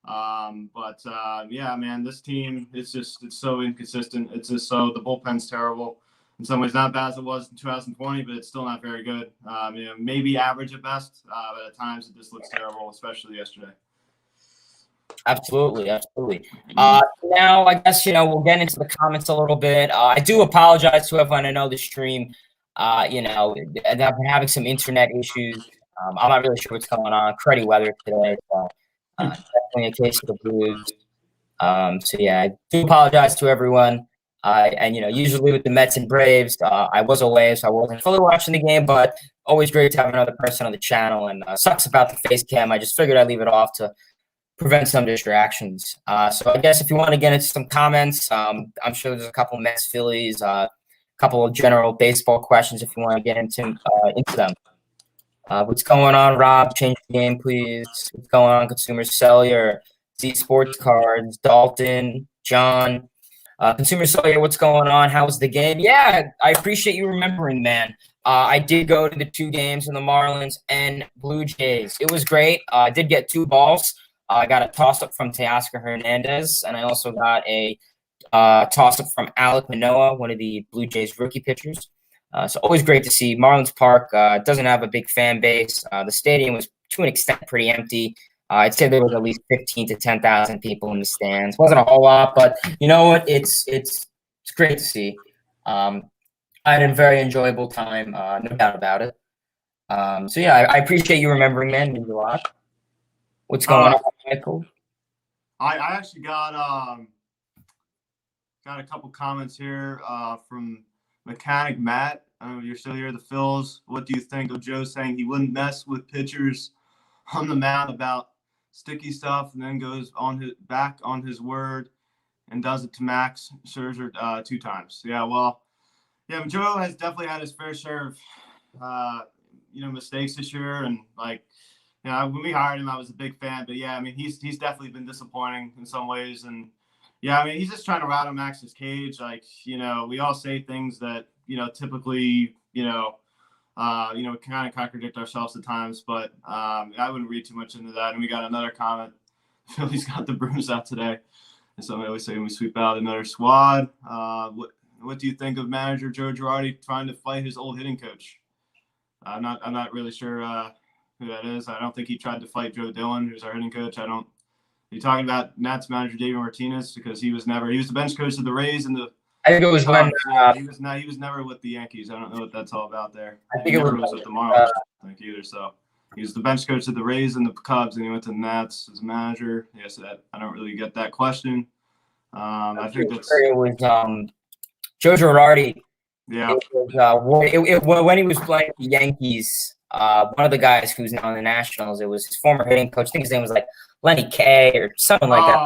Yeah, man, this team, it's so inconsistent. It's just so the bullpen's terrible. In some ways, not bad as it was in 2020, but it's still not very good. Maybe average at best, but at times it just looks terrible, especially yesterday. Absolutely. Now, I guess, we'll get into the comments a little bit. I do apologize to everyone. I know the stream, I've been having some internet issues. I'm not really sure what's going on. Cruddy weather today, so definitely a case of the blues. I do apologize to everyone. Usually with the Mets and Braves, I was away, so I wasn't fully watching the game, but always great to have another person on the channel. And sucks about the face cam. I just figured I'd leave it off to prevent some distractions. So I guess if you want to get into some comments, I'm sure there's a couple of Mets, Phillies, a couple of general baseball questions if you want to get into them. What's going on, Rob? Change the game, please. What's going on, Consumer Cellular, Z Sports Cards, Dalton, John. Consumer Cellular, what's going on? How was the game? Yeah, I appreciate you remembering, man. I did go to the 2 games in the Marlins and Blue Jays. It was great. I did get 2 balls. I got a toss-up from Teoscar Hernandez, and I also got a toss-up from Alek Manoah, one of the Blue Jays rookie pitchers. So always great to see. Marlins Park doesn't have a big fan base. The stadium was, to an extent, pretty empty. I'd say there was at least 15 to 10,000 people in the stands. Wasn't a whole lot, but you know what? It's great to see. I had a very enjoyable time, no doubt about it. I appreciate you remembering, man. It means a lot. What's going on, Michael? I actually got a couple comments here from Mechanic Matt. I don't know if you're still here. The Phils. What do you think of Joe saying he wouldn't mess with pitchers on the mound about sticky stuff, and then goes back on his word and does it to Max Scherzer 2 times? Yeah, well, yeah, Joe has definitely had his fair share of mistakes this year, and when we hired him, I was a big fan. But yeah, I mean, he's definitely been disappointing in some ways. And yeah, I mean, he's just trying to rattle Max's cage. We all say things that, typically, kind of contradict ourselves at times. But I wouldn't read too much into that. And we got another comment. Philly's got the brooms out today. And so I always say when we sweep out another squad. What do you think of manager Joe Girardi trying to fight his old hitting coach? I'm not really sure who that is. I don't think he tried to fight Joe Dillon, who's our hitting coach. Are you talking about Nats manager David Martinez? Because he was the bench coach of the Rays and I think it was when he was never with the Yankees. I don't know what that's all about there. I think it was with the Marlins, I think either. So he was the bench coach of the Rays and the Cubs, and he went to the Nats as a manager. Yes, I don't really get that question. I think it was Joe Girardi. Yeah. It was, when he was playing the Yankees. One of the guys who's now in the Nationals, it was his former hitting coach. I think his name was Lenny Kay or something like that.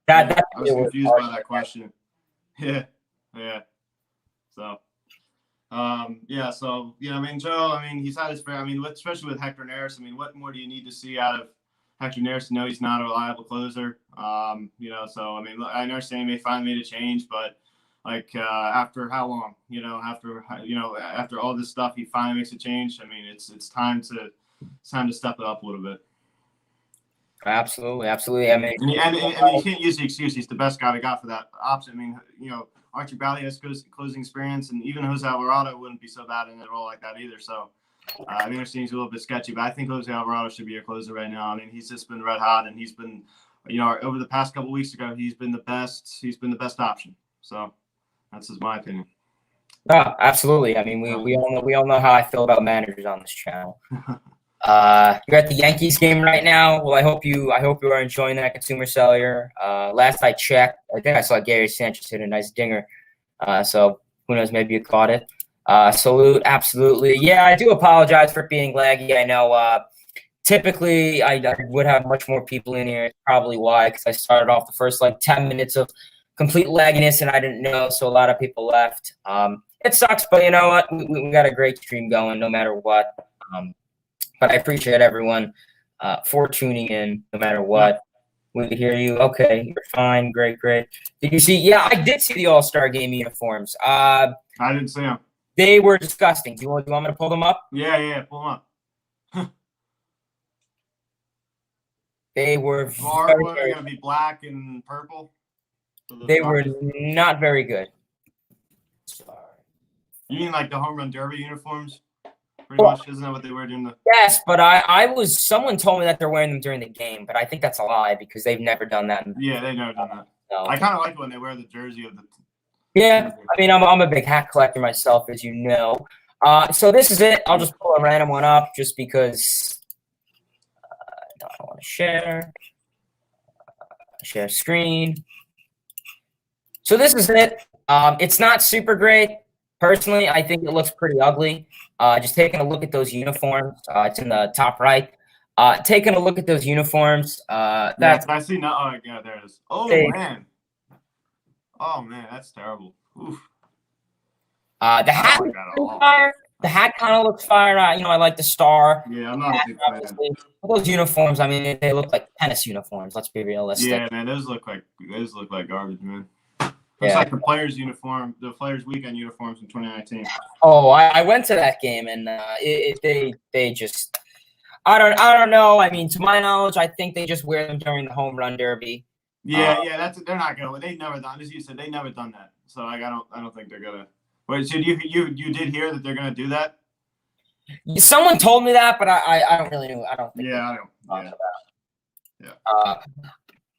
I was confused by that question. Yeah. So, I mean, Joe, he's had his fair. Especially with Hector Neris. What more do you need to see out of Hector Neris to know he's not a reliable closer? I understand he may finally made a change, but after how long? After all this stuff, he finally makes a change. It's time to step it up a little bit. Absolutely. And you can't use the excuse he's the best guy we got for that option. Archie Bradley has closing experience, and even Jose Alvarado wouldn't be so bad in a role like that either. So, I think our team's a little bit sketchy, but I think Jose Alvarado should be a closer right now. I mean, he's just been red hot, and he's been, over the past couple of weeks ago, he's been the best. He's been the best option. So that's just my opinion. Oh, absolutely. I mean, we all know how I feel about managers on this channel. You're at the Yankees game right now. Well, I hope you are enjoying that consumer cellular. Last I checked, I think I saw Gary Sanchez hit a nice dinger. So who knows? Maybe you caught it. Salute, absolutely. Yeah, I do apologize for being laggy. I know. Typically, I would have much more people in here. It's probably why, because I started off the first 10 minutes of complete lagginess, and I didn't know, so a lot of people left. It sucks, but you know what? We got a great stream going, no matter what. But I appreciate everyone for tuning in, no matter what. We can hear you. Okay, you're fine. Great. Did you see? Yeah, I did see the All-Star Game uniforms. I didn't see them. They were disgusting. Do you want me to pull them up? Yeah, pull them up. They were Are going to be black and purple? They were not very good. Sorry. You mean like the home run derby uniforms? Pretty much, isn't that what they wear during the? Yes, but someone told me that they're wearing them during the game, but I think that's a lie because they've never done that. Yeah, they've never done that. No. I kind of like when they wear the jersey of the. Yeah, I mean, I'm a big hat collector myself, as you know. So this is it. I'll just pull a random one up just because I don't want to share. Share screen. So this is it. It's not super great. Personally, I think it looks pretty ugly. Just taking a look at those uniforms. It's in the top right. Taking a look at those uniforms. That's I see now. Oh, yeah, there it is. Man. Oh, man, that's terrible. Oof. The hat looks fire. The hat kind of looks fire. I like the star. Yeah, I'm not a big fan. Those uniforms, I mean, they look like tennis uniforms. Let's be realistic. Yeah, man, those look like garbage, man. It's like the players' uniform, the players' weekend uniforms in 2019. Oh, I went to that game, and they just I don't know. I mean, to my knowledge, I think they just wear them during the home run derby. Yeah, they're not gonna. They've never done, as you said, they've never done that. So I don't think they're gonna. Wait, so you did hear that they're gonna do that? Someone told me that, but I don't really know. I don't think. Yeah, I don't. Yeah.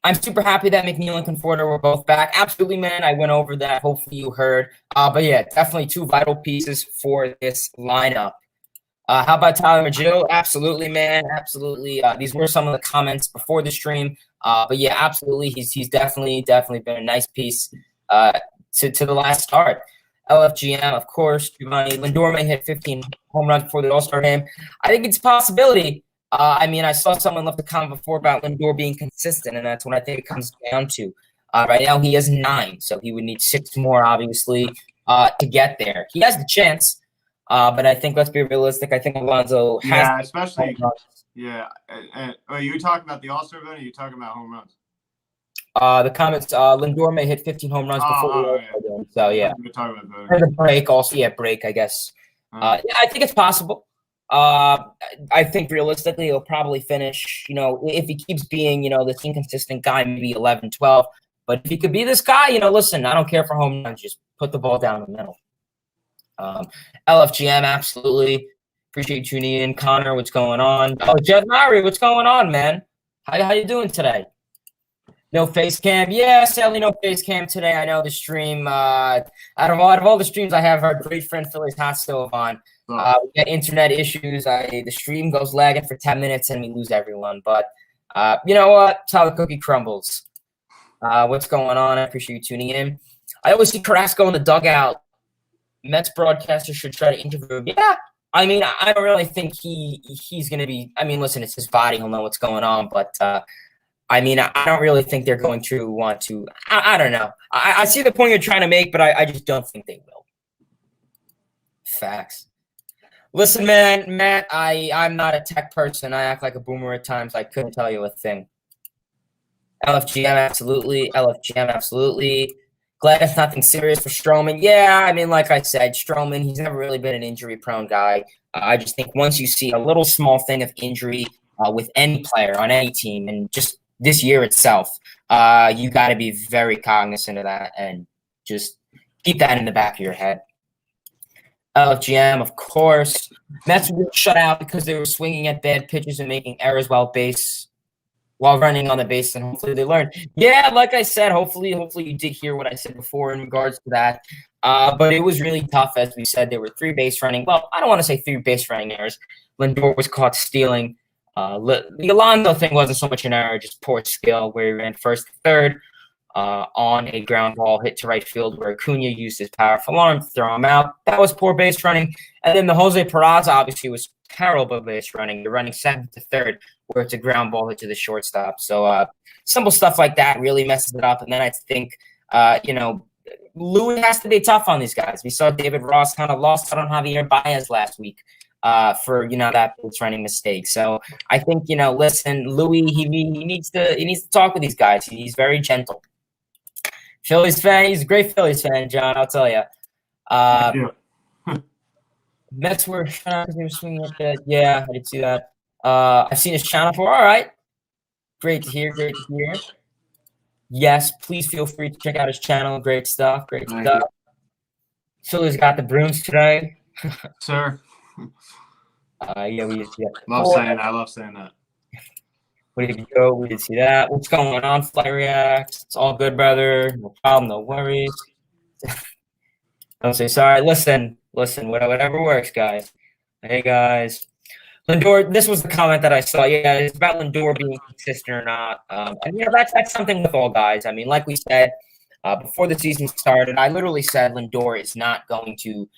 I'm super happy that McNeil and Conforto were both back. Absolutely, man. I went over that. Hopefully you heard. But yeah, definitely two vital pieces for this lineup. How about Tyler Magill? Absolutely, man. Absolutely. These were some of the comments before the stream. But yeah, absolutely. He's definitely been a nice piece to the last start. LFGM, of course. Giovanni Lindor may hit 15 home runs before the All-Star game. I think it's a possibility. I mean, I saw someone left a comment before about Lindor being consistent, and that's what I think it comes down to. Right now, he has 9, so he would need 6 more, obviously, to get there. He has the chance, but I think, let's be realistic, I think Alonso has. Yeah, especially. Yeah. Are you talking about the All-Star vote, or are you talking about home runs? The comments, Lindor may hit 15 home runs before the All-Star game. So, yeah. We're talking about the break also. Yeah, break, I guess. Yeah, I think it's possible. I think realistically he'll probably finish, if he keeps being, this inconsistent guy, maybe 11, 12. But if he could be this guy, listen, I don't care for home runs. Just put the ball down the middle. LFGM, absolutely. Appreciate you tuning in. Connor, what's going on? Oh, Jeff Murray, what's going on, man? How you doing today? No face cam. Yeah, sadly no face cam today. I know the stream, out of all the streams I have, our great friend Phillies Hot Stove on. We get internet issues. The stream goes lagging for 10 minutes and we lose everyone. But you know what? It's how the cookie crumbles. What's going on? I appreciate you tuning in. I always see Carrasco in the dugout. Mets broadcaster should try to interview him. Yeah, I mean, I don't really think he's going to be. I mean, listen, it's his body. He'll know what's going on. But I mean, I don't really think they're going to want to. I don't know. I see the point you're trying to make, but I just don't think they will. Facts. Listen, man, Matt, I'm not a tech person. I act like a boomer at times. I couldn't tell you a thing. LFGM, absolutely. LFGM, absolutely. Glad it's nothing serious for Stroman. Yeah, I mean, like I said, Stroman, he's never really been an injury-prone guy. I just think once you see a little small thing of injury with any player on any team, and just this year itself, you got to be very cognizant of that and just keep that in the back of your head. LFGM, of course. Mets were shut out because they were swinging at bad pitches and making errors while running on the base, and hopefully they learned. Yeah, like I said, hopefully you did hear what I said before in regards to that. But it was really tough, as we said. There were 3 base running. Well, I don't want to say 3 base running errors. Lindor was caught stealing. The Alonso thing wasn't so much an error, just poor skill, where he ran first to third on a ground ball hit to right field, where Acuna used his powerful arm to throw him out. That was poor base running. And then the Jose Peraza obviously was terrible base running. You're running second to third, where it's a ground ball hit to the shortstop. So simple stuff like that really messes it up. And then I think, Louis has to be tough on these guys. We saw David Ross kind of lost out on Javier Baez last week for that base running mistake. So I think listen, Louis he needs to talk with these guys. He's very gentle. Phillies fan, he's a great Phillies fan, John. I'll tell you. Mets were swinging at that. Yeah, I did see that. I've seen his channel before. All right, great to hear. Yes, please feel free to check out his channel. Great stuff. Phillies got the Bruins today. Sir. Yeah, we did see that. I love saying that. We did see that. What's going on, Fly Reacts? It's all good, brother. No problem, no worries. Don't say sorry. Listen, whatever works, guys. Hey, guys. Lindor, this was the comment that I saw. Yeah, it's about Lindor being consistent or not. And that's something with all guys. I mean, like we said before the season started, I literally said Lindor is not going to,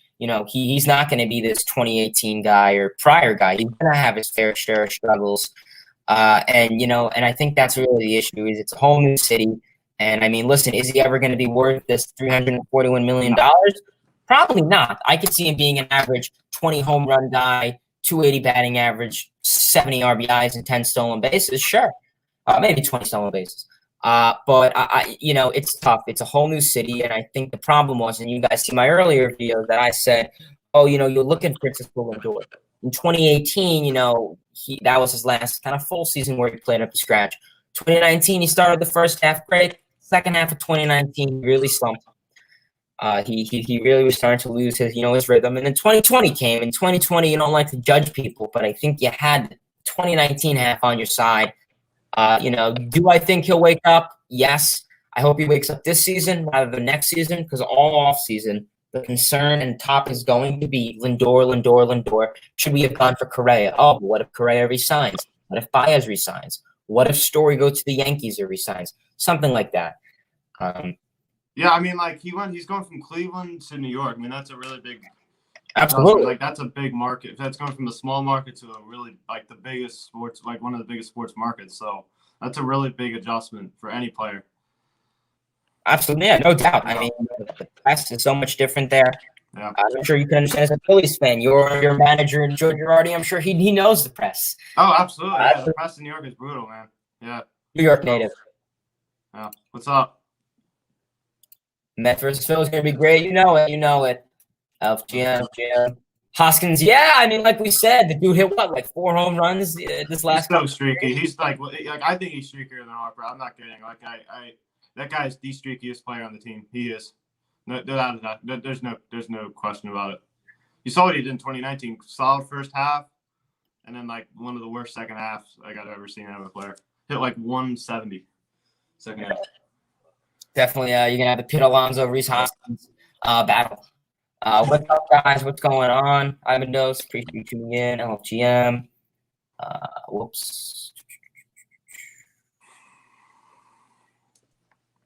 he's not going to be this 2018 guy or prior guy. He's going to have his fair share of struggles. And I think that's really the issue. Is it's a whole new city. And I mean, listen, is he ever going to be worth this $341 million? Probably not. I could see him being an average 20 home run guy, 280 batting average, 70 RBIs, and 10 stolen bases. Sure. Maybe 20 stolen bases. But it's tough. It's a whole new city. And I think the problem was, and you guys see my earlier video that I said, you're looking for Francisco Lindor. In 2018, that was his last kind of full season where he played up to scratch. 2019, he started the first half great. Second half of 2019, he really slumped. He really was starting to lose his rhythm. And then 2020 came. In 2020, you don't like to judge people, but I think you had the 2019 half on your side. Do I think he'll wake up? Yes. I hope he wakes up this season rather than next season, because all off season, the concern and top is going to be Lindor. Should we have gone for Correa? Oh, what if Correa resigns? What if Baez resigns? What if Story goes to the Yankees or resigns? Something like that. Yeah, I mean, like he's going from Cleveland to New York. I mean, that's a really big. Absolutely. Like that's a big market. That's going from a small market to a really the biggest sports, one of the biggest sports markets. So that's a really big adjustment for any player. Absolutely, yeah, no doubt. I mean, the press is so much different there. Yeah. I'm sure you can understand as a Phillies fan. Your manager, Joe Girardi, I'm sure he knows the press. Oh, absolutely. Yeah, the press in New York is brutal, man. Yeah. New York native. Yeah. What's up? Mets versus Phillies going to be great. You know it. GM. Hoskins, yeah. I mean, like we said, the dude hit like 4 home runs this last. He's so streaky. He's like I think he's streakier than Harper. I'm not kidding. Like that guy's the streakiest player on the team. He is. No, there's no question about it. You saw what he did in 2019. Solid first half, and then one of the worst second halves I've ever seen out of a player. Hit 170 second half. Definitely, you're gonna have the Pete Alonso Reese Hoskins battle. What's up, guys? What's going on? Ivan Dose, appreciate you tuning in. LFGM. Whoops.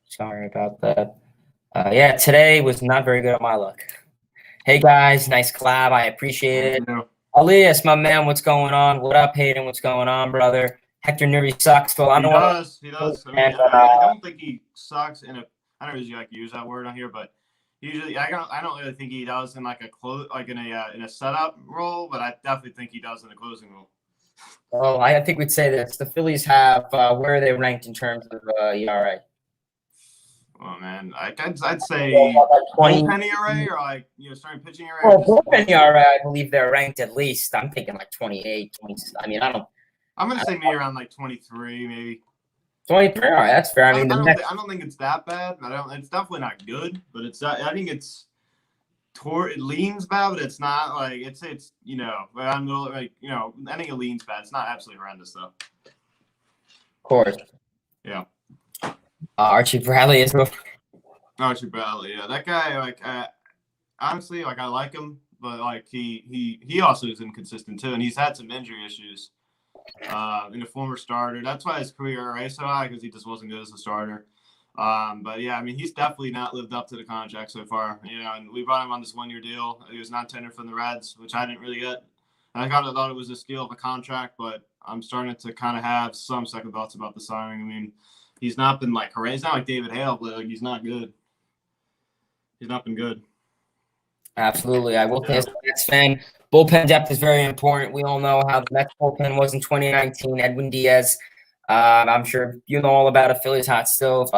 Sorry about that. Yeah, today was not very good on my luck. Hey, guys. Nice collab. I appreciate it. Elias, my man, what's going on? What up, Hayden? What's going on, brother? Hector Nuri sucks. Well, He does. I mean, I don't think he sucks I don't really like to use that word on here, but usually I don't really think he does in in a setup role, but I definitely think he does in a closing role. Well, I think we'd say this. The Phillies have where are they ranked in terms of ERA? Oh man, I'd say 20 bullpen ERA or starting pitching ERA. Well, bullpen ERA, I believe they're ranked at least. I'm thinking 28, 20. I mean, I'm gonna say maybe around 23, maybe. 23. All right, that's fair. I mean, I don't think it's that bad. It's definitely not good, but I think it's it leans bad, but it's not like it's you know, I'm like, you know, I think it leans bad. It's not absolutely horrendous though. Of course. Yeah. Archie Bradley is. Archie Bradley, yeah, that guy. Like, honestly, like I like him, but like he also is inconsistent too, and he's had some injury issues. In a former starter, that's why his career ERA is so high, because he just wasn't good as a starter. But yeah, I mean, he's definitely not lived up to the contract so far. You know, and we brought him on this 1-year deal. He was non-tender from the Reds, which I didn't really get. I kind of thought it was a steal of a contract, but I'm starting to kind of have some second thoughts about the signing. I mean, he's not been like horrendous. He's not like David Hale, but like, he's not good. He's not been good. Absolutely. I will say, as a Mets fan, bullpen depth is very important. We all know how the Mets bullpen was in 2019. Edwin Diaz, I'm sure you know all about a Phillies hot stove.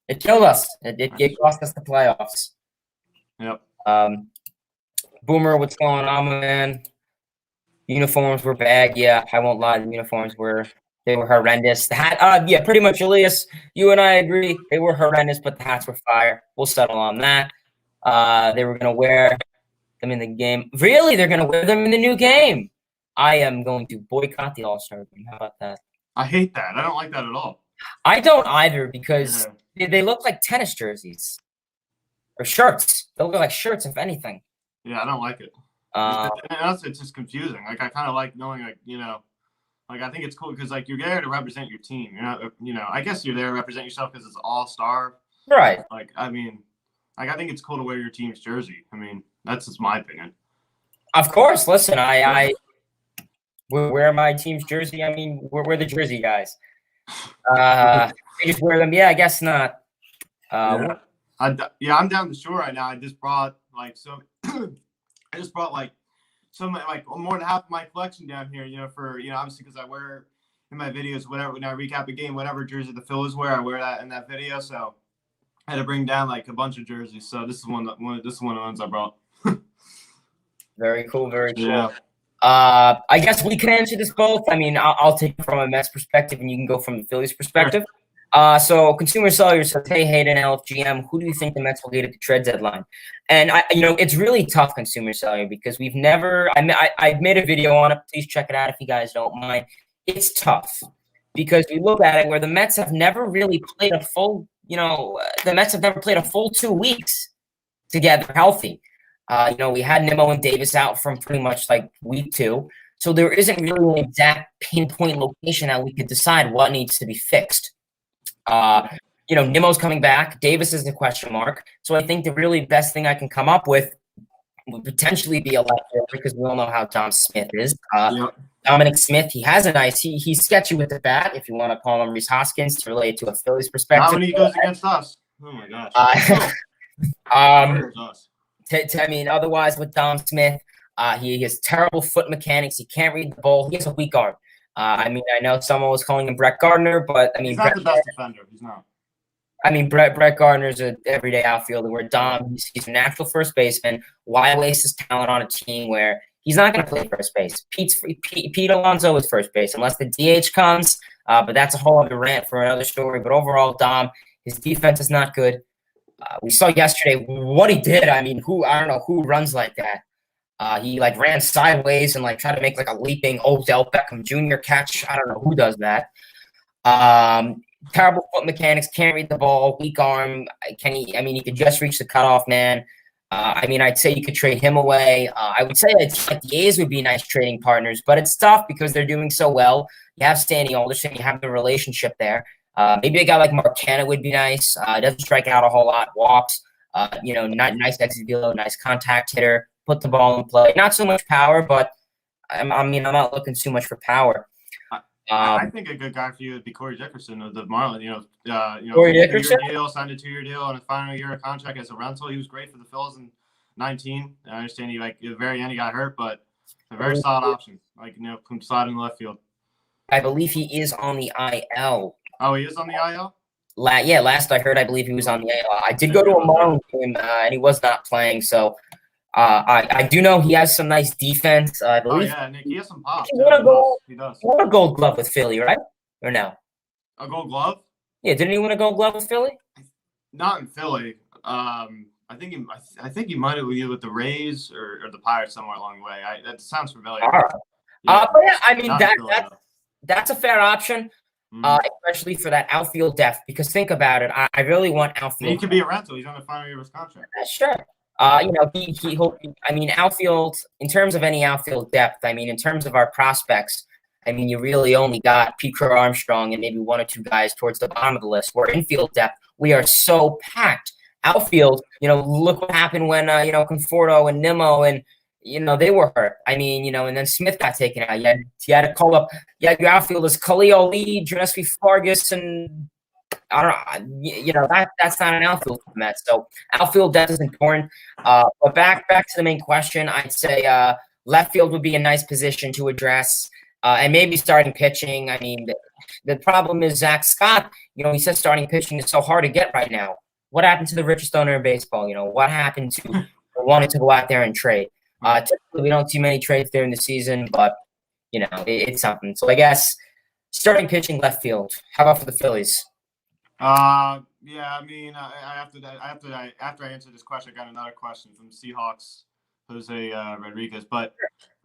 It killed us. It cost us the playoffs. Yep. Boomer, what's going on, man? Uniforms were bad. Yeah, I won't lie. The uniforms were horrendous. The hat, yeah, pretty much, Elias. You and I agree. They were horrendous, but the hats were fire. We'll settle on that. They were going to wear them in the game. Really? They're going to wear them in the new game. I am going to boycott the All-Star game. How about that? I hate that. I don't like that at all. I don't either, because they look like tennis jerseys or shirts. They look like shirts, if anything. Yeah, I don't like it. It's just confusing. Like, I kind of like knowing, like, you know, like, I think it's cool because, like, you're there to represent your team. You're not, you know, I guess you're there to represent yourself because it's All-Star. Right. Like, I mean, like, I think it's cool to wear your team's jersey. I mean, that's just my opinion. Of course. Listen, I wear my team's jersey. I mean, we're the jersey guys. They just wear them. Yeah, I guess not. I'm down the shore right now. I just brought like some. I just brought like some, like more than half of my collection down here. You know, for, you know, obviously because I wear in my videos, whatever, when I recap a game, whatever jersey the Phillies wear, I wear that in that video. So I had to bring down like a bunch of jerseys. So this is one of the ones I brought. Very cool. Very cool. Yeah. I guess we can answer this both. I mean, I'll take it from a Mets perspective, and you can go from the Phillies perspective. So Consumer Cellular says, "Hey, Hayden, LFGM, who do you think the Mets will get at the trade deadline?" And it's really tough, Consumer Cellular, because we've never. I made a video on it. Please check it out if you guys don't mind. It's tough because we look at it where the Mets have never really played a full. The Mets have never played a full 2 weeks together, healthy. We had Nimmo and Davis out from pretty much like week 2. So there isn't really an exact pinpoint location that we could decide what needs to be fixed. Nimmo's coming back. Davis is the question mark. So I think the really best thing I can come up with would potentially be a left fielder, because we all know how Dom Smith is. Dominic Smith, he has a nice, he's sketchy with the bat, if you want to call him Rhys Hoskins to relate to a Phillies perspective. Not when he goes against us. Oh my gosh. Otherwise with Dom Smith, he has terrible foot mechanics. He can't read the ball. He has a weak arm. I know someone was calling him Brett Gardner, but he's not the best defender. He's not. Brett Gardner's an everyday outfielder, where Dom, he's a natural first baseman. Why waste his talent on a team where he's not going to play first base? Pete Alonso is first base, unless the DH comes, but that's a whole other rant for another story. But overall, Dom, his defense is not good. We saw yesterday what he did. I don't know who runs like that. He ran sideways and tried to make a leaping Odell Beckham Jr. catch. I don't know who does that. Terrible foot mechanics, can't read the ball, weak arm. He could just reach the cutoff man. I'd say you could trade him away. I would say the A's would be nice trading partners, but it's tough because they're doing so well. You have Stanley Alderson, you have the relationship there. Maybe a guy like Mark Canha would be nice. Doesn't strike out a whole lot, walks. Not nice exit velo, nice contact hitter. Put the ball in play. Not so much power, but I'm not looking too much for power. I think a good guy for you would be Corey Dickerson of the Marlins. Corey Dickerson signed a 2-year deal on his final year of contract as a rental. He was great for the Phils in 19. I understand at the very end he got hurt, but a very solid option. Can slide in the left field. I believe he is on the IL. Oh, he is on the IL? Last I heard, I believe he was on the IL. I did go to a Marlins game, and he was not playing, so I do know he has some nice defense. I believe. Oh, yeah, Nick, he has some pop. He won a gold glove with Philly, right? Or no? A gold glove? Yeah, didn't he win a gold glove with Philly? Not in Philly. I I think he might have been with the Rays or the Pirates somewhere along the way. That sounds familiar. All right. Yeah, But yeah, I mean, not in Philly, though. that's a fair option, especially for that outfield depth. Because think about it, I really want outfield. He could be a rental. He's on the final year of his contract. Sure. You know, I mean, outfield, in terms of any outfield depth, I mean, in terms of our prospects, I mean, you really only got Pete Crow Armstrong and maybe one or two guys towards the bottom of the list. Where infield depth, we are so packed. Outfield, you know, look what happened when, you know, Conforto and Nimmo and, you know, they were hurt. I mean, you know, and then Smith got taken out. You had to call up, your outfielders, Khalil Lee, Giovanni Fargas, and I don't know, you know, that's not an outfield for the Mets. So outfield depth is important. But back to the main question, I'd say left field would be a nice position to address, and maybe starting pitching. I mean, the problem is Zach Scott. You know, he says starting pitching is so hard to get right now. What happened to the richest owner in baseball? You know, what happened to wanting to go out there and trade? Typically, we don't see many trades during the season, but you know, it's something. So I guess starting pitching left field. How about for the Phillies? Yeah, I mean, after I answer this question, I got another question from Seahawks, Jose Rodriguez. But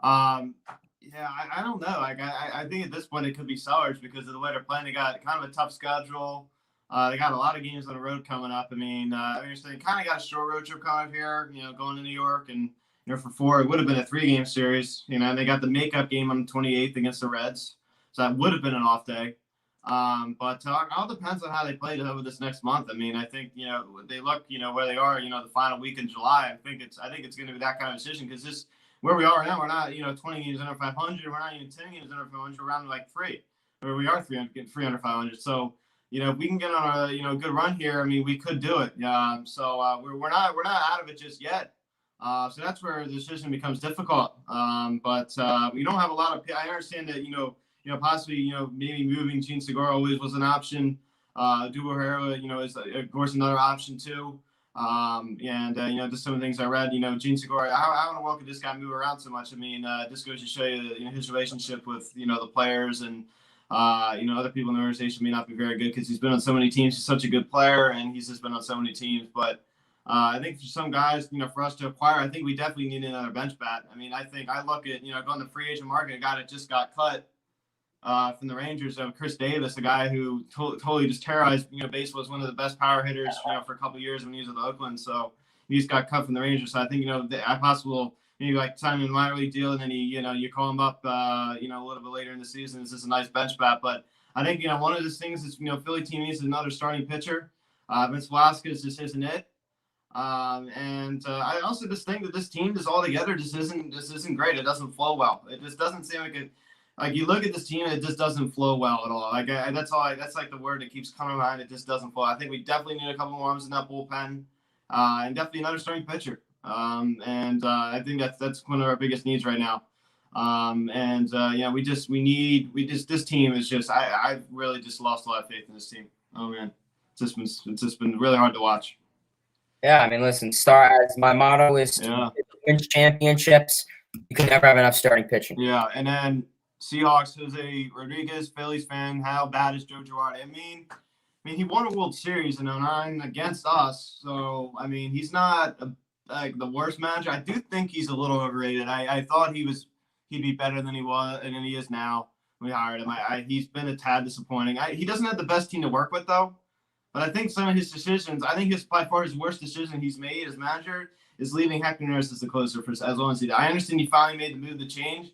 yeah, I don't know. Like, I think at this point it could be sellers because of the way they're playing. They got kind of a tough schedule. They got a lot of games on the road coming up. I mean, they kind of got a short road trip coming up here, you know, going to New York. And, you know, for 4, it would have been a 3-game series. You know, and they got the makeup game on the 28th against the Reds. So that would have been an off day. But it all depends on how they play over this next month. I mean, I think, you know, they look, you know, where they are, you know, the final week in July. I think it's going to be that kind of decision because this where we are right now, we're not, you know, 20 games under 500. We're not even 10 games under 500. We're around like 3, where we are 3 under 500. So, you know, if we can get on a, you know, good run here, I mean, we could do it. So we're not out of it just yet. So that's where the decision becomes difficult. But we don't have a lot of. I understand that, you know, possibly, you know, maybe moving Gene Segura always was an option. Dubo Herrera, you know, is of course another option too. You know, just some of the things I read, you know, Gene Segura, how in the world could this guy move around so much? I mean, this goes to show you, you know, his relationship with, you know, the players and, you know, other people in the organization may not be very good because he's been on so many teams. He's such a good player and he's just been on so many teams. But I think for some guys, you know, for us to acquire, I think we definitely need another bench bat. I mean, I think I look at, you know, going to the free agent market, a guy that just got cut from the Rangers, Chris Davis, a guy who totally just terrorized, you know, baseball, was one of the best power hitters, you know, for a couple of years when he was with Oakland. So he just got cut from the Rangers. So I think, you know, possible maybe like sign him a minor league deal and then you know, you call him up, you know, a little bit later in the season. This is a nice bench bat. But I think, you know, one of those things is, you know, Philly team needs another starting pitcher. Vince Velasquez just isn't it. I also just think that this team just all together just isn't great. It doesn't flow well. It just doesn't seem like it. Like you look at this team, it just doesn't flow well at all. Like that's like the word that keeps coming to mind. It just doesn't flow. I think we definitely need a couple more arms in that bullpen, and definitely another starting pitcher. I think that's one of our biggest needs right now. Yeah, this team is just I've really just lost a lot of faith in this team. Oh man, it's just been really hard to watch. Yeah, I mean, listen, my motto is to win championships. You can never have enough starting pitching. Yeah, and then Seahawks, Jose Rodriguez, Phillies fan. How bad is Joe Girardi? I mean, he won a World Series in 2009 against us. So, I mean, he's not like the worst manager. I do think he's a little overrated. I thought he'd be better than he was and than he is now. We hired him. He's been a tad disappointing. He doesn't have the best team to work with, though. But I think some of his decisions, by far his worst decision he's made as manager is leaving Hector Neris as the closer for as long as he did. I understand he finally made the move to change.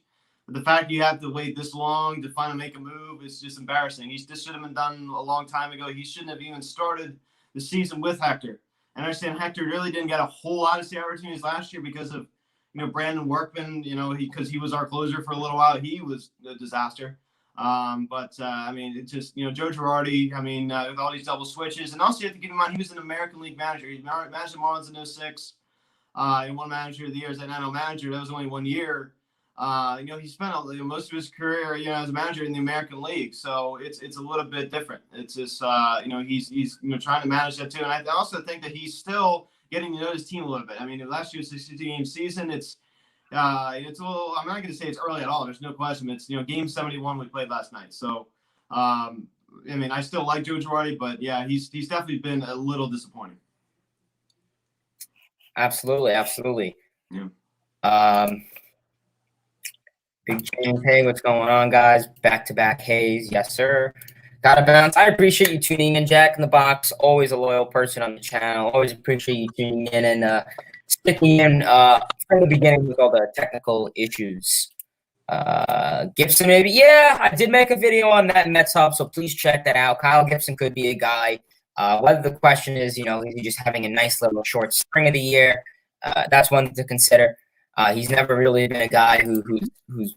But the fact you have to wait this long to finally make a move is just embarrassing. This should have been done a long time ago. He shouldn't have even started the season with Hector. And I understand Hector really didn't get a whole lot of the opportunities last year because of, you know, Brandon Workman, you know, because he was our closer for a little while. He was a disaster. I mean, it's just, you know, Joe Girardi, I mean, with all these double switches. And also you have to keep in mind, he was an American League manager. He managed the Marlins in 2006. And one manager of the year as an NL manager. That was only 1 year. You know, he spent most of his career, you know, as a manager in the American League. So it's a little bit different. It's just, you know, he's you know, trying to manage that too. And I also think that he's still getting to know his team a little bit. I mean, last year's 60-game season, it's a little, I'm not going to say it's early at all. There's no question. It's, you know, game 71 we played last night. So, I mean, I still like Joe Girardi, but yeah, he's definitely been a little disappointing. Absolutely, absolutely. Yeah. Big James, hey, what's going on, guys? Back-to-back Hays, yes, sir. Gotta bounce. I appreciate you tuning in, Jack in the Box. Always a loyal person on the channel. Always appreciate you tuning in and sticking in from the beginning with all the technical issues. Gibson, maybe. Yeah, I did make a video on that in Mets Hub, so please check that out. Kyle Gibson could be a guy. Whether the question is, is he just having a nice little short spring of the year? That's one to consider. He's never really been a guy who's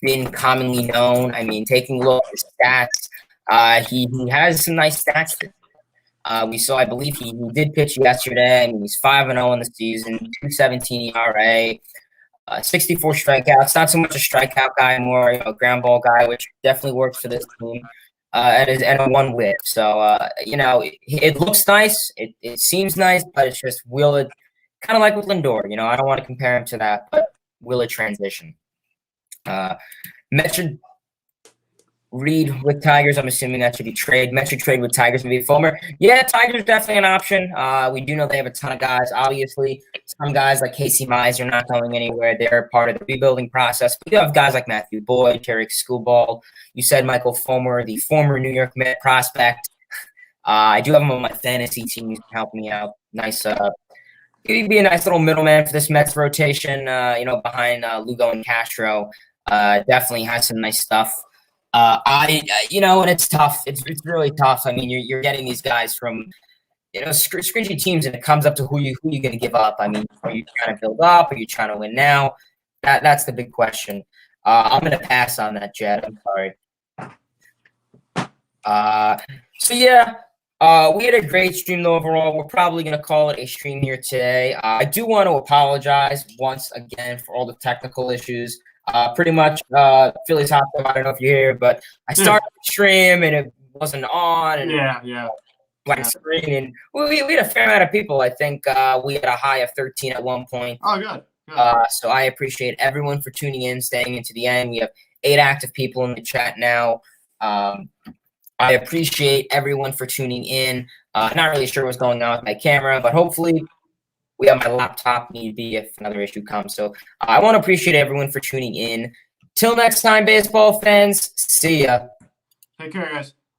been commonly known. I mean, taking a look at his stats, he has some nice stats. We saw, I believe he did pitch yesterday. I mean, he's 5-0 in the season, 2.17 ERA, 64 strikeouts. Not so much a strikeout guy, more ground ball guy, which definitely works for this team. And a 1 whip. So it looks nice. It seems nice, but it's just will it kind of like with Lindor. I don't want to compare him to that, but will it transition? Mets should read with Tigers. I'm assuming that should be trade. Mets should trade with Tigers, maybe Fulmer. Yeah, Tigers definitely an option. We do know they have a ton of guys. Obviously, some guys like Casey Mize are not going anywhere. They're part of the rebuilding process. But you have guys like Matthew Boyd, Terry Schoolball. You said Michael Fulmer, the former New York Met prospect. I do have him on my fantasy team. He's helping me out. Nice. He'd be a nice little middleman for this Mets rotation. Behind Lugo and Castro. Definitely has some nice stuff. And it's tough. It's really tough. I mean, you're getting these guys from, scringy teams, and it comes up to who you going to give up. I mean, are you trying to build up? Are you trying to win now? That's the big question. I'm going to pass on that, Jed. I'm sorry. We had a great stream though overall. We're probably going to call it a stream here today. I do want to apologize once again for all the technical issues. Pretty much, Phillies Hot. I don't know if you're here, but I started the stream and it wasn't on. And screen, and we had a fair amount of people. I think we had a high of 13 at one point. Oh, good. So I appreciate everyone for tuning in, staying into the end. We have 8 active people in the chat now. I appreciate everyone for tuning in. Not really sure what's going on with my camera, but hopefully we have my laptop need be if another issue comes. So I want to appreciate everyone for tuning in. Till next time, baseball fans. See ya. Take care, guys.